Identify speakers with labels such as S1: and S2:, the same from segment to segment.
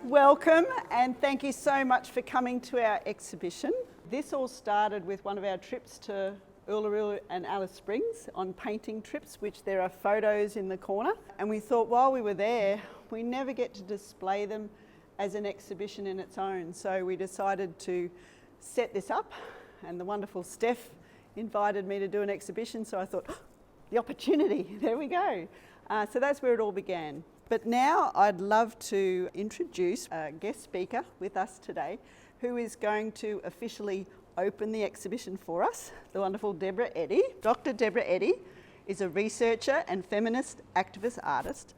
S1: Welcome and thank you so much for coming to our exhibition. This all started with one of our trips to Uluru and Alice Springs on painting trips, which there are photos in the corner. And we thought while we were there, we never get to display them as an exhibition in its own. So we decided to set this up, and the wonderful Steph invited me to do an exhibition. So I thought, oh, the opportunity, there we go. So that's where it all began. But now I'd love to introduce a guest speaker with us today who is going to officially open the exhibition for us, the wonderful Deborah Eddy. Dr. Deborah Eddy is a researcher and feminist activist artist.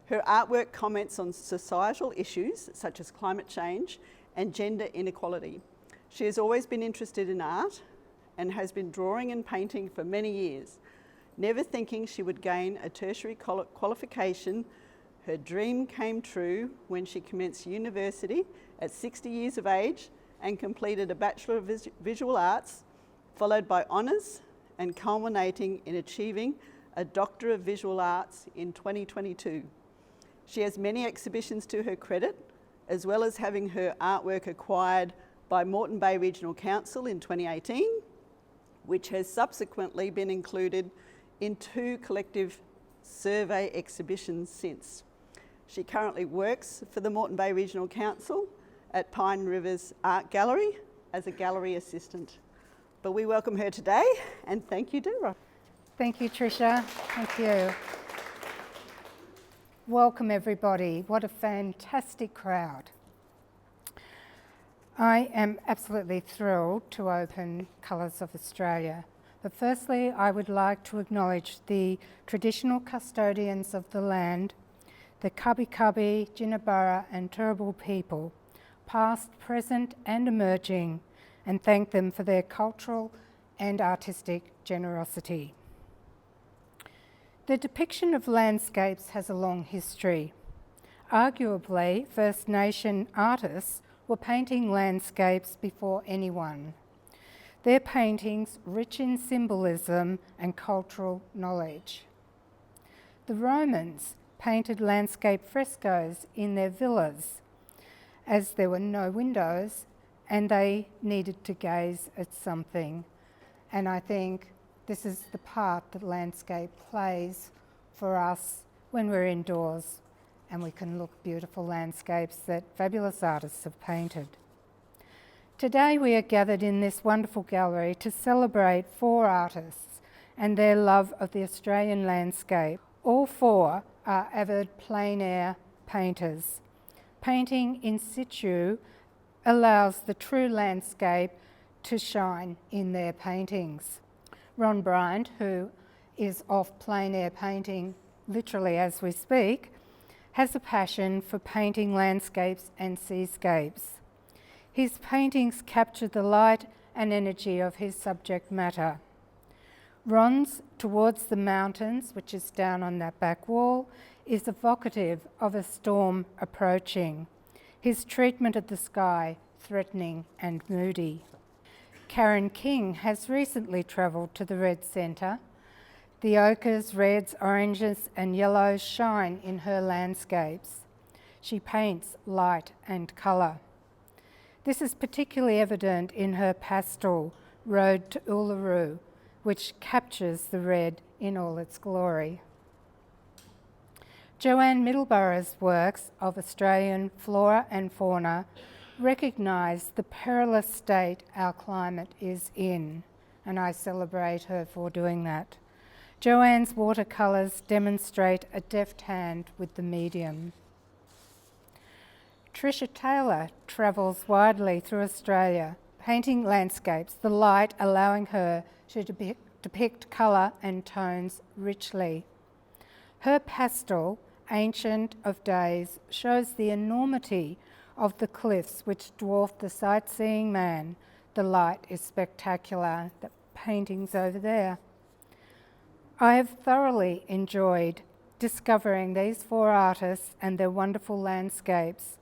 S1: Her artwork comments on societal issues such as climate change and gender inequality. She has always been interested in art and has been drawing and painting for many years. Never thinking she would gain a tertiary qualification, her dream came true when she commenced university at 60 years of age and completed a Bachelor of Visual Arts, followed by honours and culminating in achieving a Doctor of Visual Arts in 2022. She has many exhibitions to her credit, as well as having her artwork acquired by Moreton Bay Regional Council in 2018, which has subsequently been included in 2 collective survey exhibitions since. She currently works for the Moreton Bay Regional Council at Pine Rivers Art Gallery as a gallery assistant. But we welcome her today, and thank you, Deborah.
S2: Thank you, Tricia. Thank you. Welcome, everybody. What a fantastic crowd. I am absolutely thrilled to open Colours of Australia. But firstly, I would like to acknowledge the traditional custodians of the land, the Kabi Kabi, Jinnabara and Turrbal people, past, present and emerging, and thank them for their cultural and artistic generosity. The depiction of landscapes has a long history. Arguably, First Nation artists were painting landscapes before anyone. Their paintings rich in symbolism and cultural knowledge. The Romans painted landscape frescoes in their villas, as there were no windows and they needed to gaze at something. And I think this is the part that landscape plays for us when we're indoors and we can look at beautiful landscapes that fabulous artists have painted. Today we are gathered in this wonderful gallery to celebrate 4 artists and their love of the Australian landscape. All 4 are avid plein air painters. Painting in situ allows the true landscape to shine in their paintings. Ron Bryant, who is off plein air painting literally as we speak, has a passion for painting landscapes and seascapes. His paintings capture the light and energy of his subject matter. Ron's Towards the Mountains, which is down on that back wall, is evocative of a storm approaching. His treatment of the sky, threatening and moody. Karen King has recently travelled to the Red Centre. The ochres, reds, oranges and yellows shine in her landscapes. She paints light and colour. This is particularly evident in her pastel, Road to Uluru, which captures the red in all its glory. Jo-Ann Middleborough's works of Australian flora and fauna recognise the perilous state our climate is in, and I celebrate her for doing that. Jo-Ann's watercolours demonstrate a deft hand with the medium. Tricia Taylor travels widely through Australia, painting landscapes, the light allowing her to depict colour and tones richly. Her pastel, Ancient of Days, shows the enormity of the cliffs which dwarf the sightseeing man. The light is spectacular. The painting's over there. I have thoroughly enjoyed discovering these 4 artists and their wonderful landscapes.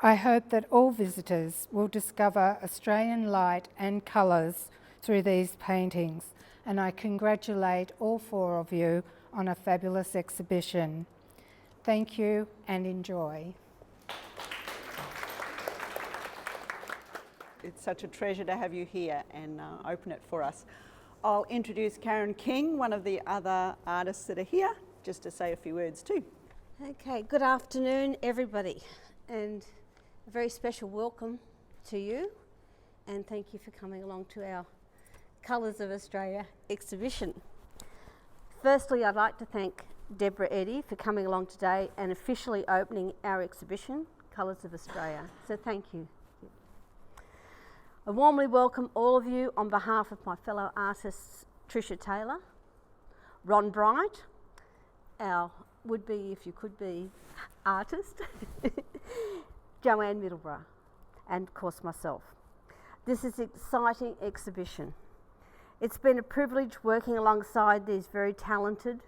S2: I hope that all visitors will discover Australian light and colours through these paintings, and I congratulate all 4 of you on a fabulous exhibition. Thank you and enjoy.
S1: It's such a treasure to have you here and open it for us. I'll introduce Karen King, one of the other artists that are here, just to say a few words too.
S3: Okay, good afternoon everybody, and a very special welcome to you, and thank you for coming along to our Colours of Australia exhibition. Firstly, I'd like to thank Deborah Eddy for coming along today and officially opening our exhibition, Colours of Australia. So thank you. I warmly welcome all of you on behalf of my fellow artists Tricia Taylor, Ron Bryant, our would-be, if you could be, artist, Jo-Ann Middlebrough, and of course myself. This is an exciting exhibition. It's been a privilege working alongside these very talented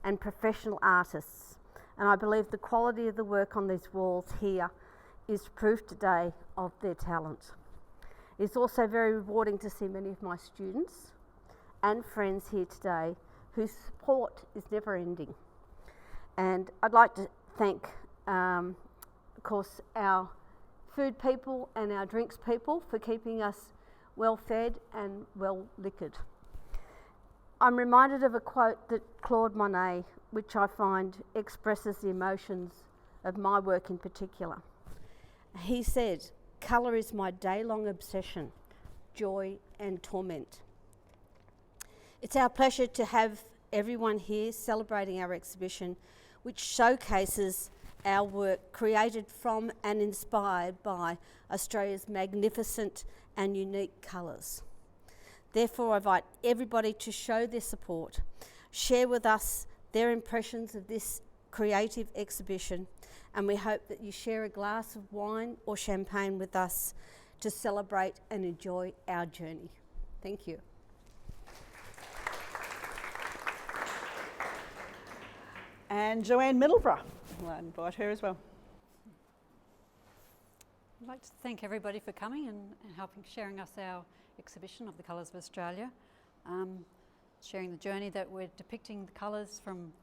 S3: and professional artists, and I believe the quality of the work on these walls here is proof today of their talent. It's also very rewarding to see many of my students and friends here today whose support is never ending. And I'd like to thank, of course, our food people and our drinks people for keeping us well fed and well liquored. I'm reminded of a quote that Claude Monet, which I find expresses the emotions of my work in particular. He said, "Colour is my day-long obsession, joy and torment." It's our pleasure to have everyone here celebrating our exhibition, which showcases our work created from and inspired by Australia's magnificent and unique colours. Therefore, I invite everybody to show their support, share with us their impressions of this creative exhibition, and we hope that you share a glass of wine or champagne with us to celebrate and enjoy our journey. Thank you.
S1: And Jo-Ann Middlebrough, I'll invite her as well.
S4: I'd like to thank everybody for coming and sharing us our exhibition of the Colours of Australia, sharing the journey that we're depicting the colours from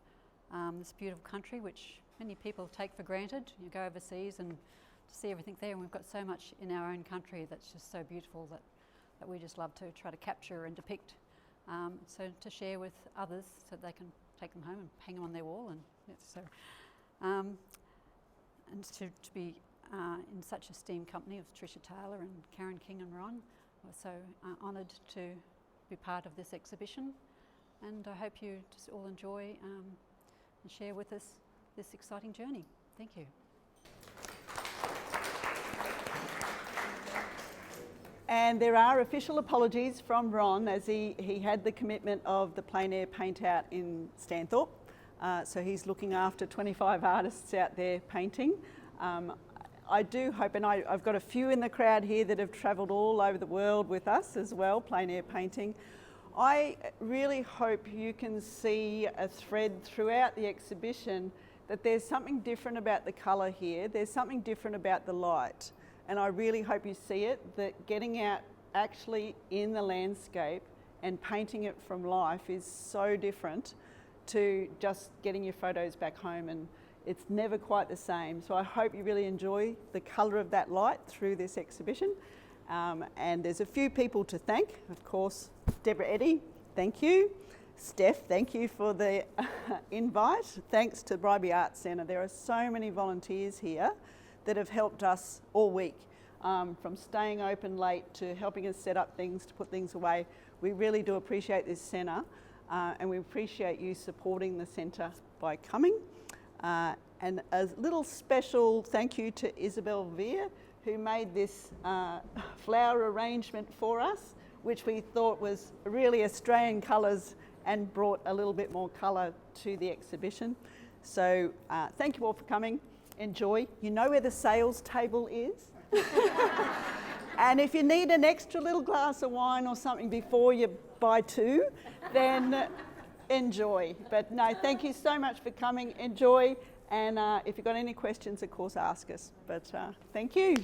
S4: this beautiful country, which many people take for granted. You go overseas and to see everything there, and we've got so much in our own country that's just so beautiful that we just love to try to capture and depict. So to share with others so they can take them home and hang them on their wall, and to be in such esteemed company of Tricia Taylor and Karen King and Ron. We're so honoured to be part of this exhibition, and I hope you just all enjoy and share with us this exciting journey. Thank you.
S1: And there are official apologies from Ron, as he had the commitment of the plein air paint out in Stanthorpe. So he's looking after 25 artists out there painting. I do hope, and I've got a few in the crowd here that have travelled all over the world with us as well, plein air painting. I really hope you can see a thread throughout the exhibition that there's something different about the colour here, there's something different about the light. And I really hope you see it, that getting out actually in the landscape and painting it from life is so different to just getting your photos back home, and it's never quite the same. So I hope you really enjoy the colour of that light through this exhibition. And there's a few people to thank. Of course, Deborah Eddy, thank you. Steph, thank you for the invite. Thanks to Bribie Arts Centre. There are so many volunteers here that have helped us all week, from staying open late to helping us set up things, to put things away. We really do appreciate this centre, and we appreciate you supporting the centre by coming. And a little special thank you to Isabel Veer, who made this flower arrangement for us, which we thought was really Australian colours and brought a little bit more colour to the exhibition. So thank you all for coming. Enjoy. You know where the sales table is. And if you need an extra little glass of wine or something before you buy two, then enjoy. But no, thank you so much for coming. Enjoy. And if you've got any questions, of course, ask us. But thank you.